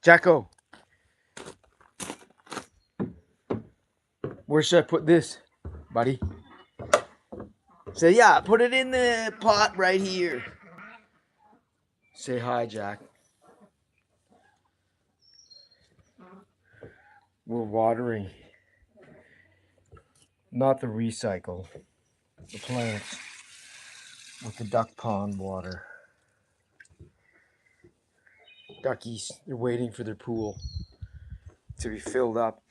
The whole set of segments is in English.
Jacko, where should I put this, buddy? Say, yeah, put it in the pot right here. Say hi, Jack. We're watering. Not the recycle. The plants. With the duck pond water. Duckies, they're waiting for their pool to be filled up.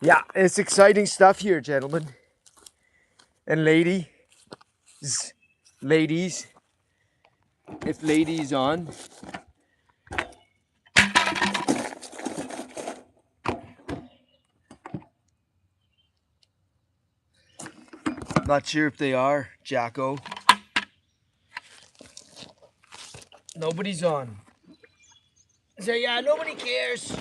Yeah, it's exciting stuff here, gentlemen. And ladies. Ladies. If ladies on. Not sure if they are, Jacko. Nobody's on. Say, yeah, nobody cares.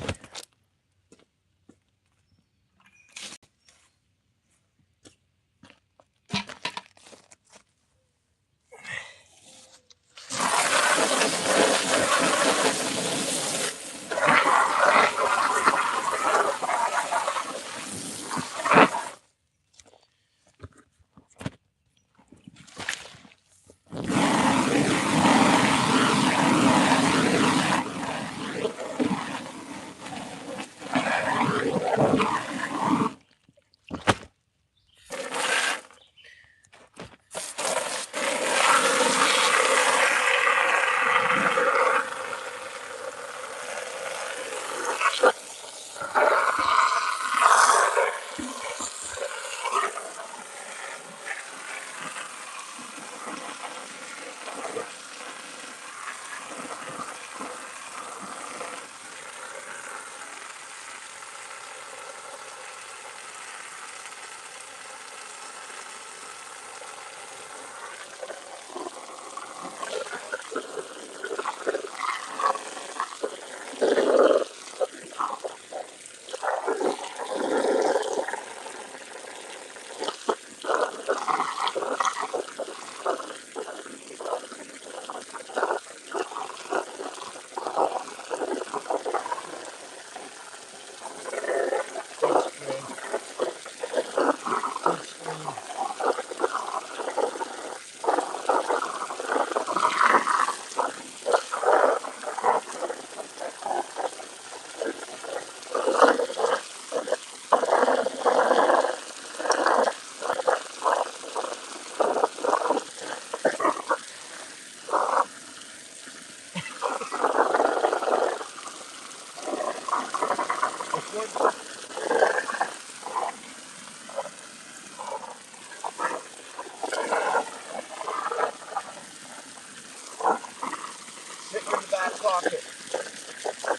Sitting in the back pocket.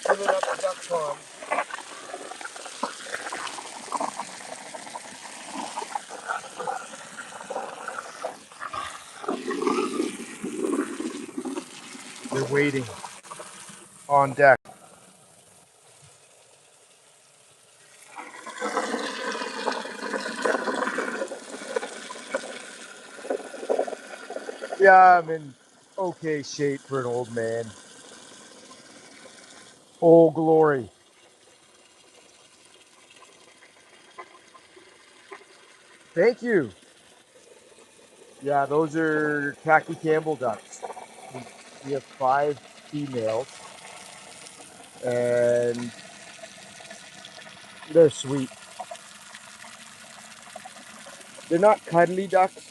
Filling up the duck pond. They're waiting on deck. Yeah, I'm in okay shape for an old man. Oh, glory. Thank you. Yeah, those are Khaki Campbell ducks. We have 5 females, and they're sweet. They're not cuddly ducks.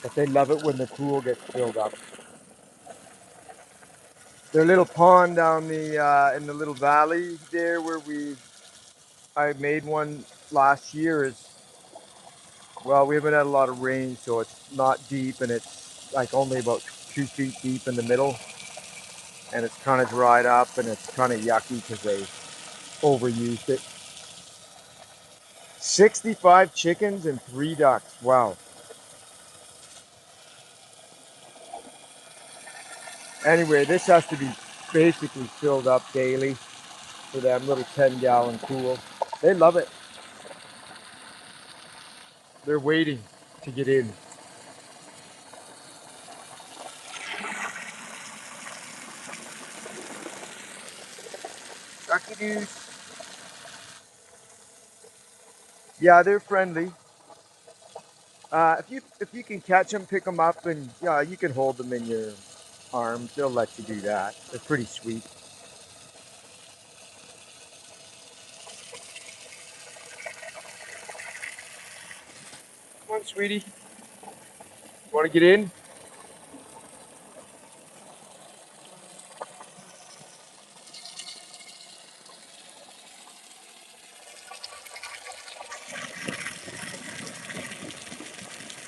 But they love it when the pool gets filled up. Their little pond down the in the little valley there where I made one last year is, well, we haven't had a lot of rain, so it's not deep, and it's like only about 2 feet deep in the middle, and it's kind of dried up, and it's kind of yucky because they overused it. 65 chickens and 3 ducks. Wow. Anyway, this has to be basically filled up daily for them little 10-gallon pools. They love it. They're waiting to get in. Ducky dudes. Yeah, they're friendly. If you can catch them, pick them up, and yeah, you can hold them in your arms. They'll let you do that. They're pretty sweet. Come on, sweetie. Want to get in?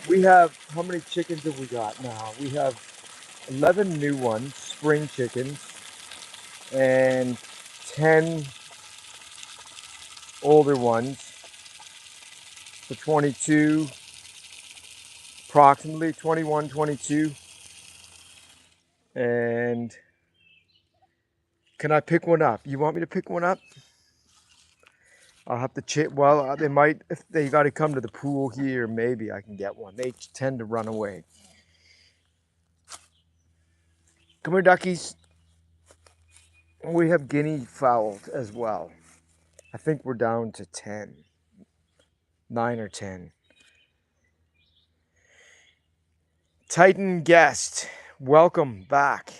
We have, how many chickens have we got now? We have 11 new ones, spring chickens, and 10 older ones. So 22, approximately 21, 22. And can I pick one up? You want me to pick one up? I'll have to check. Well, they might, if they got to come to the pool here, maybe I can get one. They tend to run away. Come here, duckies. We have guinea fowl as well. I think we're down to 10, 9 or 10. Titan guest, welcome back.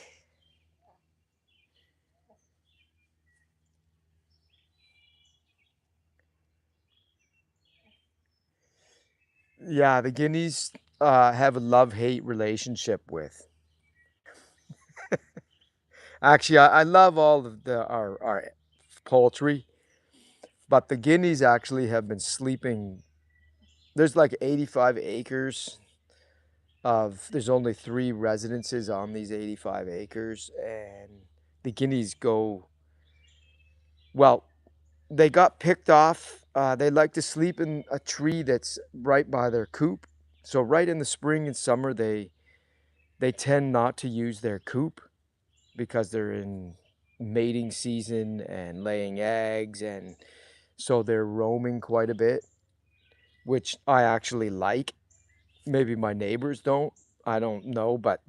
Yeah, the guineas have a love-hate relationship with. Actually, I love all of our poultry, but the guineas actually have been sleeping. There's like 85 acres there's only 3 residences on these 85 acres, and the guineas go, well, they got picked off. They like to sleep in a tree that's right by their coop. So right in the spring and summer, they tend not to use their coop because they're in mating season and laying eggs, and so they're roaming quite a bit, which I actually like. Maybe my neighbors don't. I don't know, but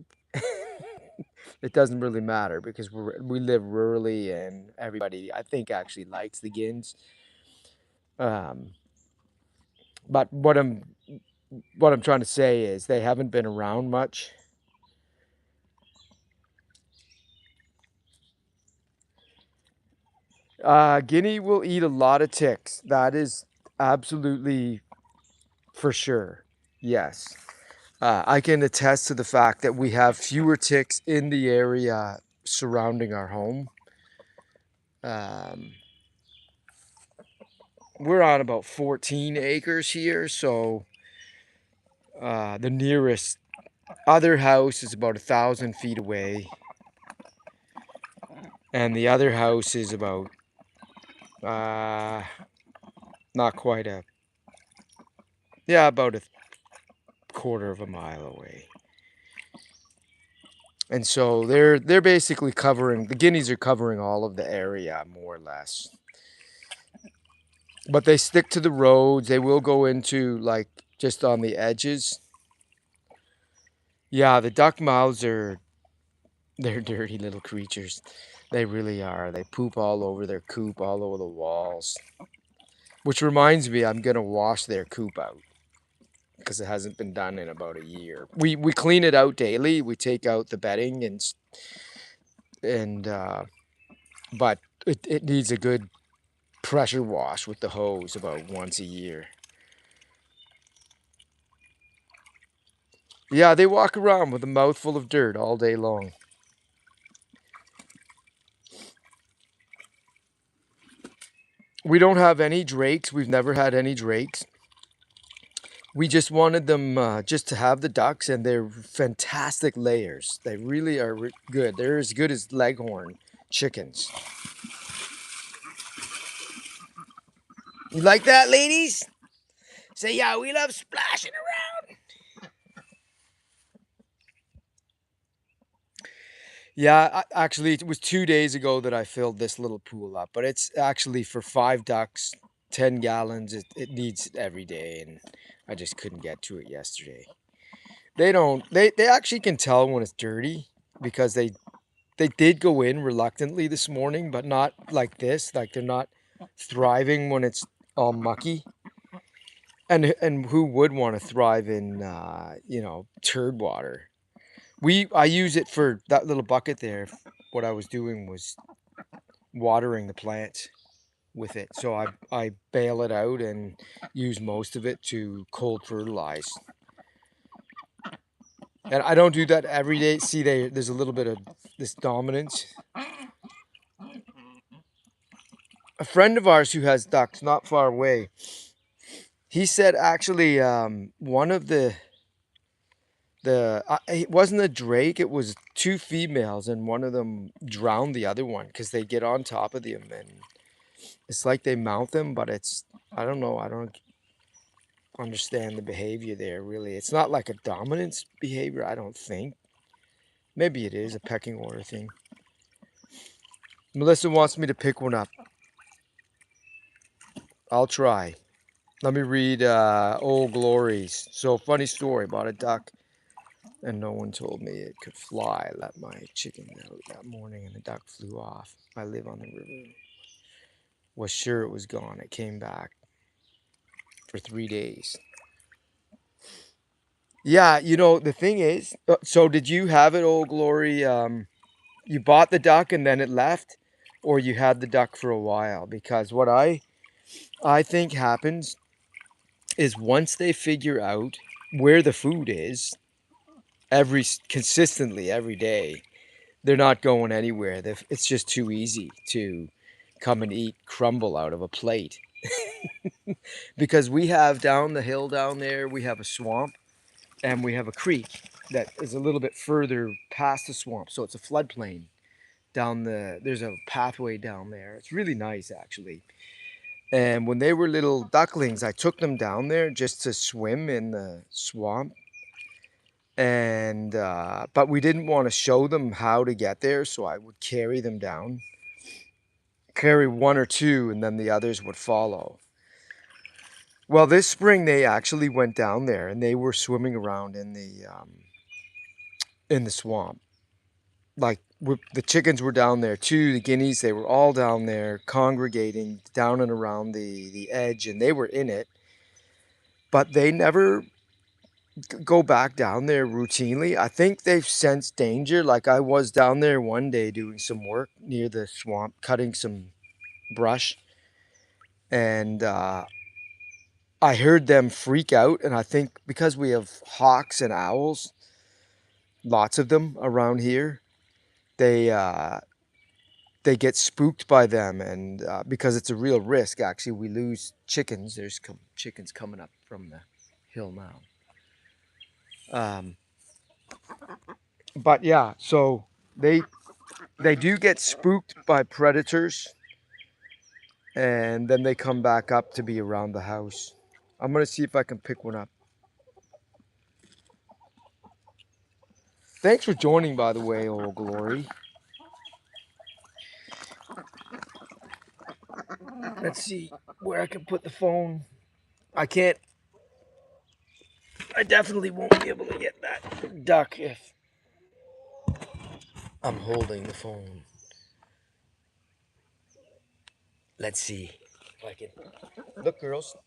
it doesn't really matter because we live rurally, and everybody I think actually likes the gins. Um, but what I'm trying to say is they haven't been around much. Guinea will eat a lot of ticks. That is absolutely for sure. Yes. I can attest to the fact that we have fewer ticks in the area surrounding our home. Um, we're on about 14 acres here, so the nearest other house is about 1,000 feet away, and the other house is about not quite a yeah about a quarter of a mile away. And so they're basically covering, the guineas are covering all of the area more or less. But they stick to the roads. They will go into like just on the edges. Yeah, the duck mouths they're dirty little creatures. They really are. They poop all over their coop, all over the walls. Which reminds me, I'm gonna wash their coop out because it hasn't been done in about a year. We clean it out daily. We take out the bedding and but it needs a good pressure wash with the hose about once a year. Yeah, they walk around with a mouthful of dirt all day long. We don't have any drakes. We've never had any drakes. We just wanted them just to have the ducks, and they're fantastic layers. They really are good. They're as good as leghorn chickens. You like that, ladies? Say, yeah, we love splashing around. Yeah, actually, it was 2 days ago that I filled this little pool up, but it's actually for 5 ducks, 10 gallons. It needs it every day, and I just couldn't get to it yesterday. They actually can tell when it's dirty because they did go in reluctantly this morning, but not like this. Like they're not thriving when it's all mucky. And who would want to thrive in turd water? I use it for that little bucket there. What I was doing was watering the plants with it. So I bail it out and use most of it to cold fertilize. And I don't do that every day. See, there's a little bit of this dominance. A friend of ours who has ducks not far away, he said actually one of the it wasn't a drake, it was two females, and one of them drowned the other one because they get on top of them, and it's like they mount them, but it's, I don't know, I don't understand the behavior there really. It's not like a dominance behavior, I don't think. Maybe it is a pecking order thing. Melissa wants me to pick one up. I'll try. Let me read Old Glories. So, funny story about a duck, and no one told me it could fly. I let my chicken out that morning, and the duck flew off. I live on the river. Was sure it was gone. It came back for 3 days. Yeah, the thing is, so did you have it, Old Glory? You bought the duck and then it left, or you had the duck for a while? Because what I think happens is once they figure out where the food is consistently every day, they're not going anywhere. It's just too easy to come and eat crumble out of a plate. Because we have down the hill down there, we have a swamp and we have a creek that is a little bit further past the swamp. So it's a floodplain there's a pathway down there. It's really nice actually. And when they were little ducklings, I took them down there just to swim in the swamp. And but we didn't want to show them how to get there, so I would carry them down, carry one or two, and then the others would follow. Well, this spring they actually went down there and they were swimming around in the swamp. Like the chickens were down there too, the guineas, they were all down there congregating down and around the edge, and they were in it. But they never go back down there routinely. I think they've sensed danger. Like I was down there one day doing some work near the swamp, cutting some brush, and I heard them freak out. And I think because we have hawks and owls, lots of them around here, they they get spooked by them, and because it's a real risk. Actually, we lose chickens. There's chickens coming up from the hill now. But yeah, so they do get spooked by predators, and then they come back up to be around the house. I'm gonna see if I can pick one up. Thanks for joining, by the way, Old Glory. Let's see where I can put the phone. I can't. I definitely won't be able to get that duck if I'm holding the phone. Let's see if I can. Look, girls.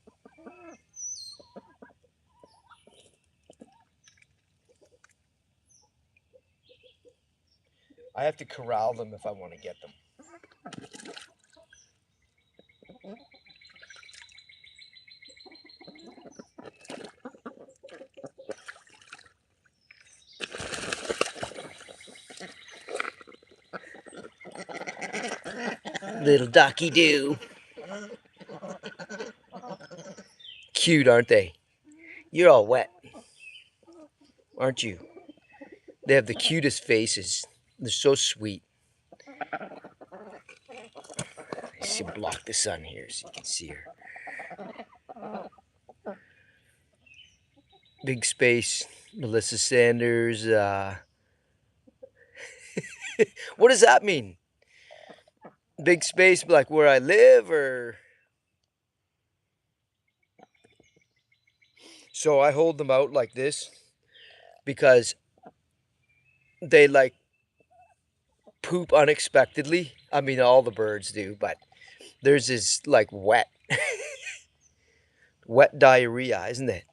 I have to corral them if I want to get them. Little ducky do. Cute, aren't they? You're all wet, aren't you? They have the cutest faces. They're so sweet. I should block the sun here so you can see her. Big space, Melissa Sanders. What does that mean? Big space, like where I live, or So I hold them out like this because they like poop unexpectedly. I mean, all the birds do, but theirs is like wet, wet diarrhea, isn't it?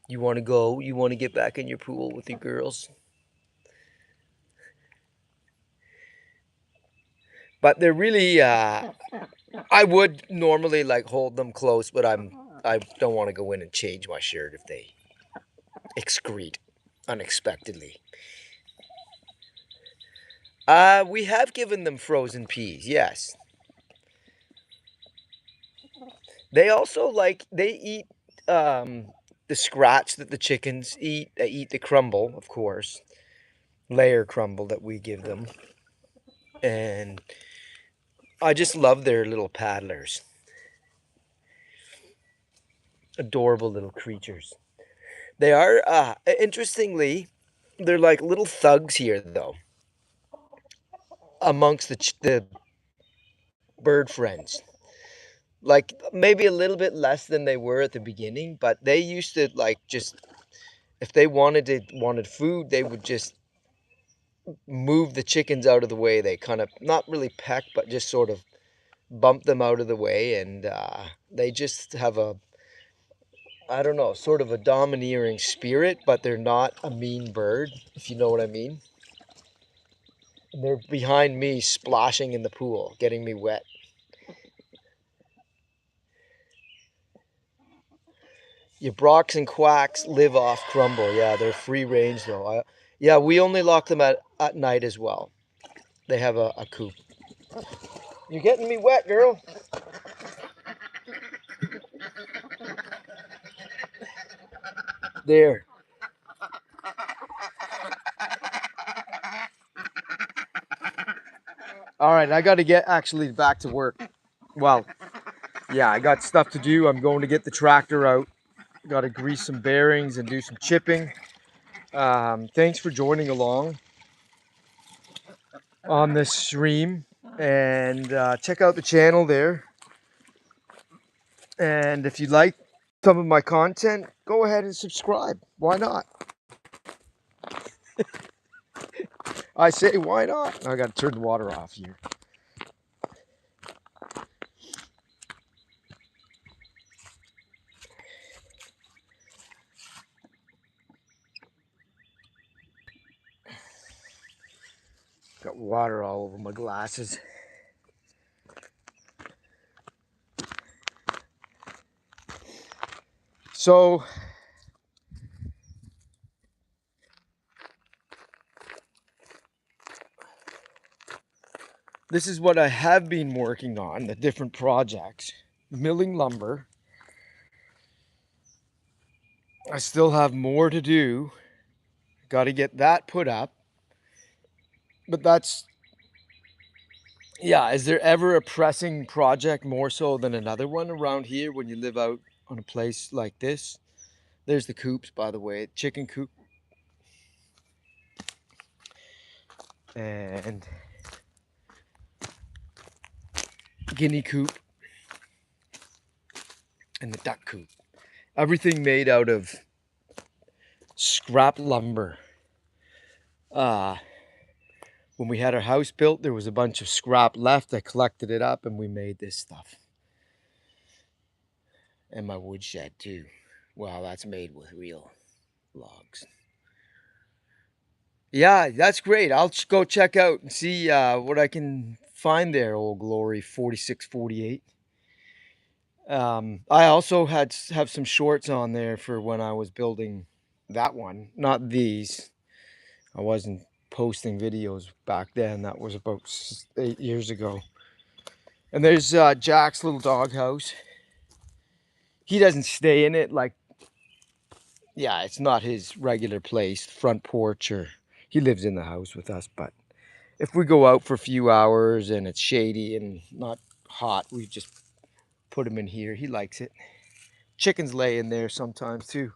You want to go? You want to get back in your pool with your girls? But they're really, I would normally like hold them close, but I don't want to go in and change my shirt if they excrete unexpectedly. We have given them frozen peas, yes. They also like, they eat the scratch that the chickens eat. They eat the crumble, of course, layer crumble that we give them. And I just love their little paddlers. Adorable little creatures. They are, interestingly, they're like little thugs here, though, amongst the bird friends. Like maybe a little bit less than they were at the beginning, but they used to like just, if they wanted food, they would just move the chickens out of the way. They kind of not really peck, but just sort of bump them out of the way, and they just have a, I don't know, sort of a domineering spirit, but they're not a mean bird, if you know what I mean. And they're behind me splashing in the pool, getting me wet. Your brocks and quacks live off crumble. Yeah, they're free range though. Yeah, we only lock them at night as well. They have a coop. You're getting me wet, girl. There. All right, I got to get actually back to work. Well, yeah, I got stuff to do. I'm going to get the tractor out. Got to grease some bearings and do some chipping. Thanks for joining along on this stream, and check out the channel there. And if you like some of my content, go ahead and subscribe. Why not? I say, why not? I got to turn the water off here. Got water all over my glasses. So, this is what I have been working on, the different projects. Milling lumber. I still have more to do. Got to get that put up. But that's, yeah, is there ever a pressing project more so than another one around here when you live out on a place like this? There's the coops, by the way, chicken coop. And guinea coop. And the duck coop. Everything made out of scrap lumber. When we had our house built, there was a bunch of scrap left. I collected it up and we made this stuff. And my woodshed too. Well, that's made with real logs. Yeah, that's great. I'll go check out and see what I can find there, Old Glory 4648. I also have some shorts on there for when I was building that one. Not these. I wasn't posting videos back then. That was about 8 years ago. And there's Jack's little doghouse. He doesn't stay in it. Like, yeah, it's not his regular place, front porch, or he lives in the house with us. But if we go out for a few hours and it's shady and not hot, we just put him in here. He likes it. Chickens lay in there sometimes too.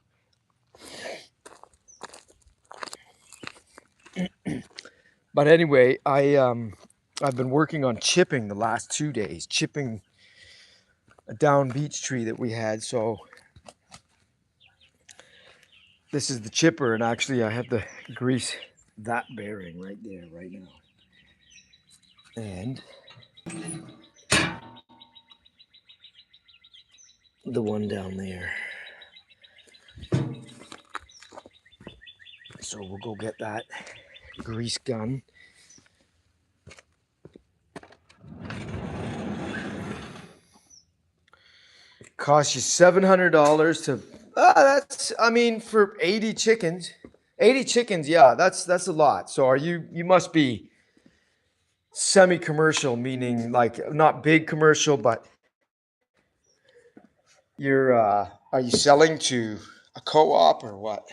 But anyway, I've been working on chipping the last 2 days, chipping a down beech tree that we had. So This is the chipper, and actually I have to grease that bearing right there right now. And the one down there. So we'll go get that grease gun. Cost you $700 to. That's, I mean, for 80 chickens. 80 chickens, yeah, that's a lot. So you must be semi-commercial, meaning like not big commercial, but you're are you selling to a co-op or what?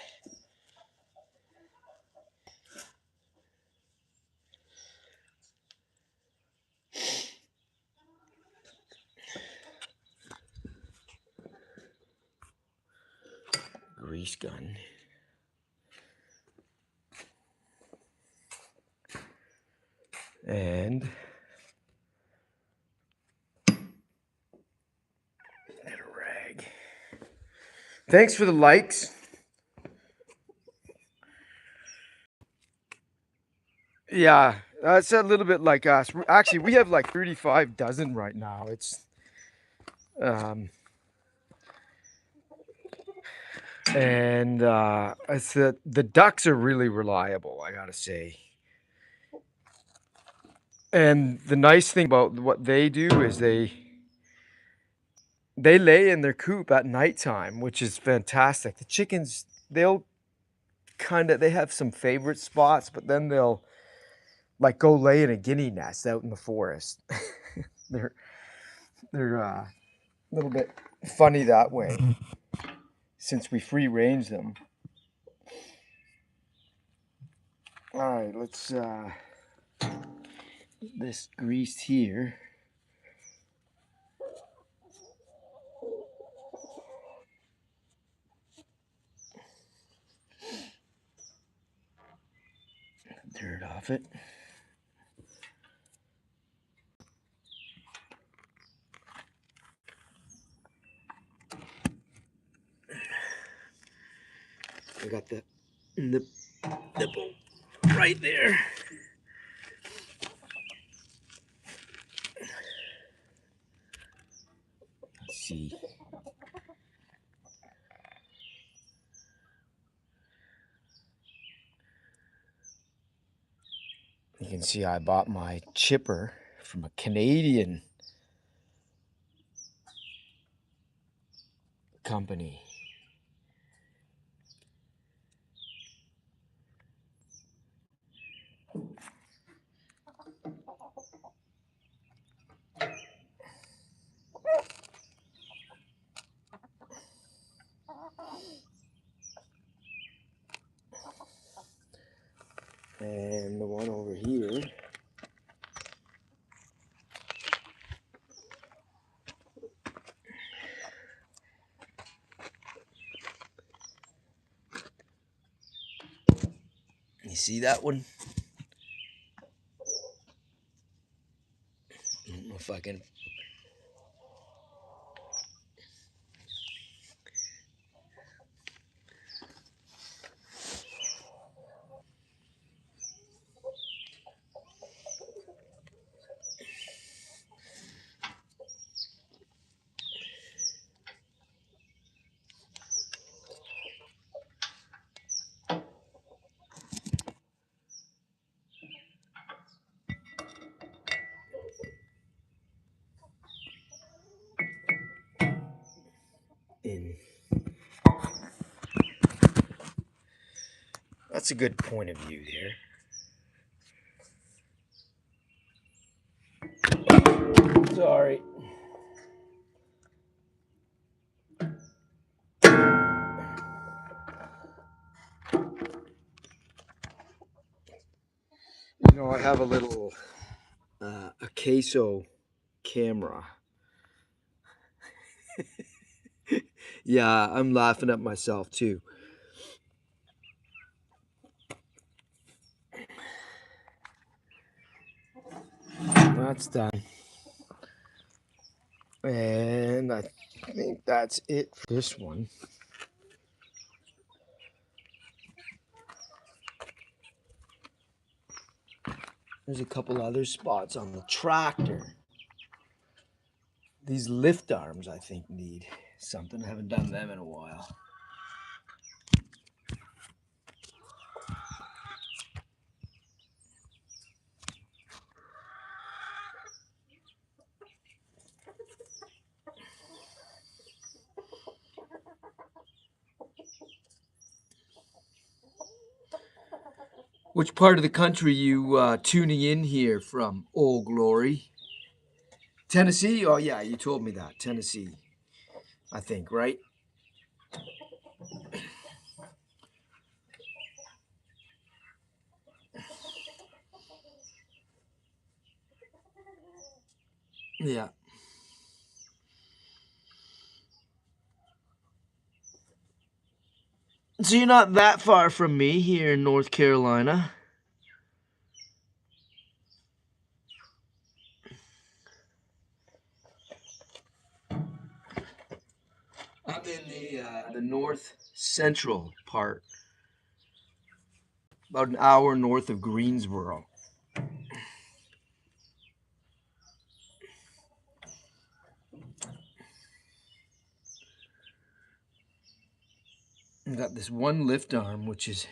Grease gun. And get a rag. Thanks for the likes. Yeah, it's a little bit like us. Actually, we have like 35 dozen right now. It's and it's the ducks are really reliable, I gotta say. And the nice thing about what they do is they lay in their coop at nighttime, which is fantastic. The chickens, they'll they have some favorite spots, but then they'll like go lay in a guinea nest out in the forest. they're they're a little bit funny that way since we free range them. All right, let's this greased here. Dirt off it. I got the nipple right there. Let's see. You can see I bought my chipper from a Canadian company. And the one over here, you see that one? I don't know if I can. In. That's a good point of view there. Sorry. You know, I have a little a queso camera. Yeah, I'm laughing at myself too. That's done. And I think that's it for this one. There's a couple other spots on the tractor. These lift arms, I think, need something. I haven't done them in a while. Which part of the country you tuning in here from, Old Glory? Tennessee? Oh, yeah, you told me that. Tennessee, I think, right? Yeah. So you're not that far from me here in North Carolina. I'm in the north central part, about an hour north of Greensboro. I've got this one lift arm, which is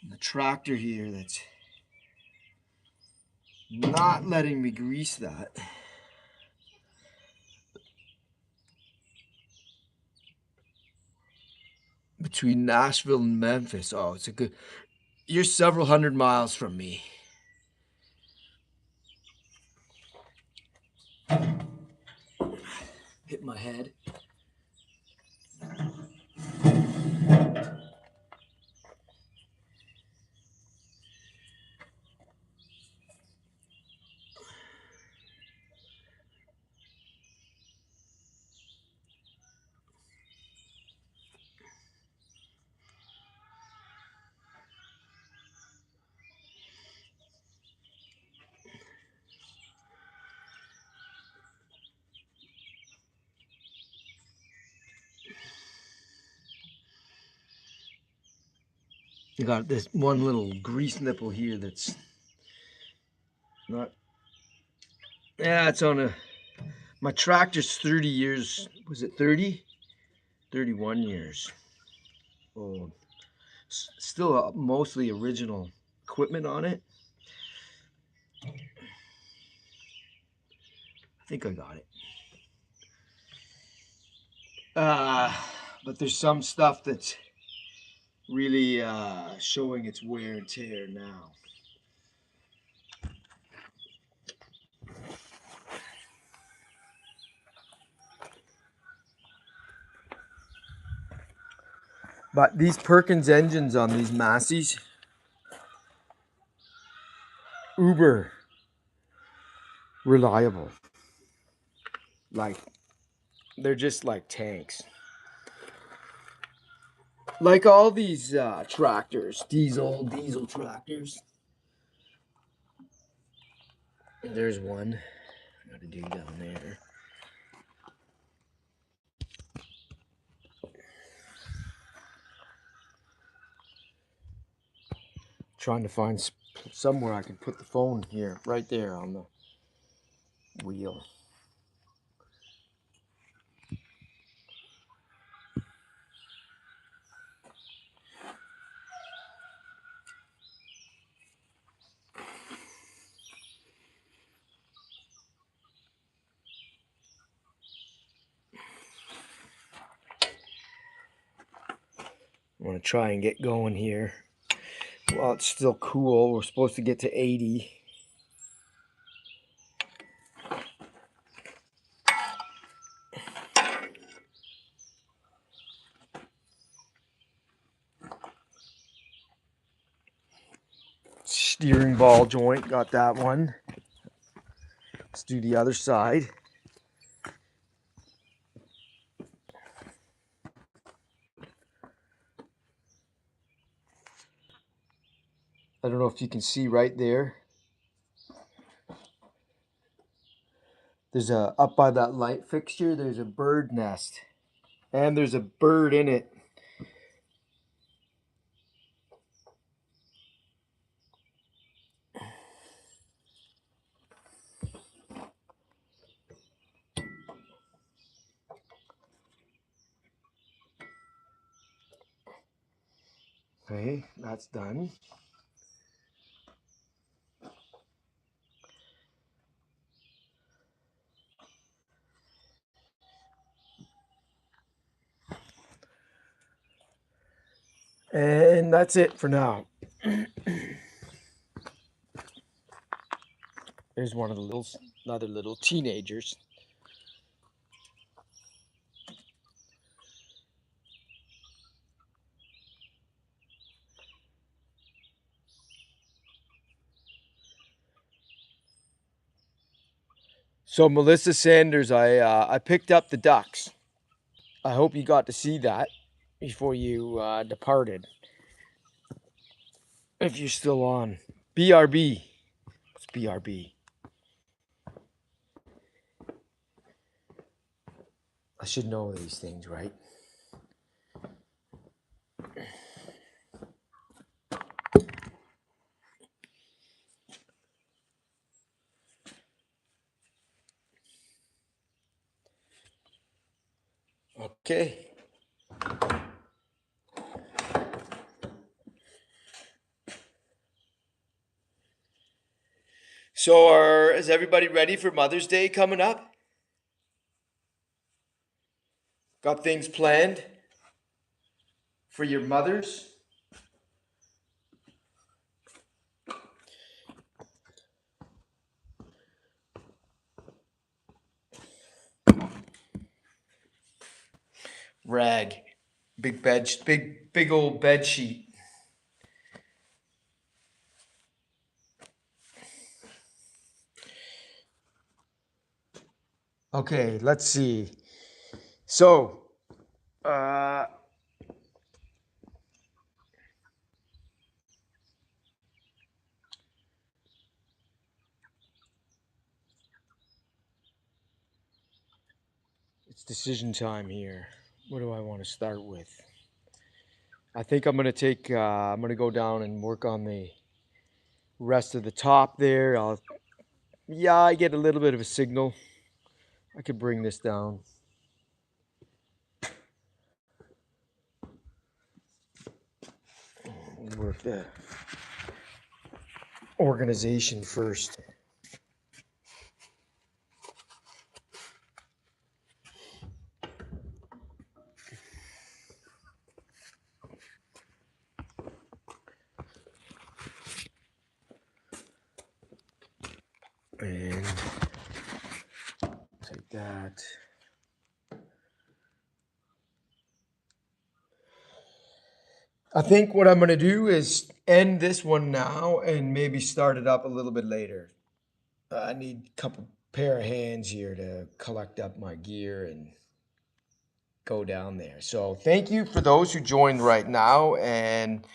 the tractor here, that's not letting me grease that. Between Nashville and Memphis. Oh, it's a good... You're several hundred miles from me. Hit my head. I got this one little grease nipple here that's not... Yeah, it's on a... My tractor's 30 years... Was it 30? 31 years old. Still mostly original equipment on it. I think I got it. But there's some stuff that's really showing its wear and tear now. But these Perkins engines on these Massey's, uber reliable. Like, they're just like tanks. Like all these tractors, diesel tractors. There's one. I gotta dig down there. Trying to find somewhere I can put the phone here, right there on the wheel. I want to try and get going here while it's still cool. We're supposed to get to 80. Steering ball joint, got that one. Let's do the other side. I don't know if you can see right there. There's a, up by that light fixture, there's a bird nest. And there's a bird in it. Okay, that's done. And that's it for now. There's one of the another little teenagers. So Melissa Sanders, I picked up the ducks. I hope you got to see that before you departed. If you're still on. BRB. What's BRB? I should know these things, right? Okay. So is everybody ready for Mother's Day coming up? Got things planned for your mothers? Rag. Big old bed sheet. Okay, let's see. So, it's decision time here. What do I want to start with? I think I'm gonna go down and work on the rest of the top there. I get a little bit of a signal. I could bring this down. Work the organization first. And take that. I think what I'm going to do is end this one now and maybe start it up a little bit later. I need a couple pair of hands here to collect up my gear and go down there. So thank you for those who joined right now, and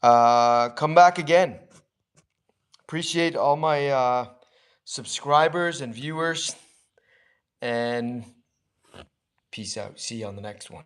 come back again. Appreciate all my subscribers and viewers, and peace out. See you on the next one.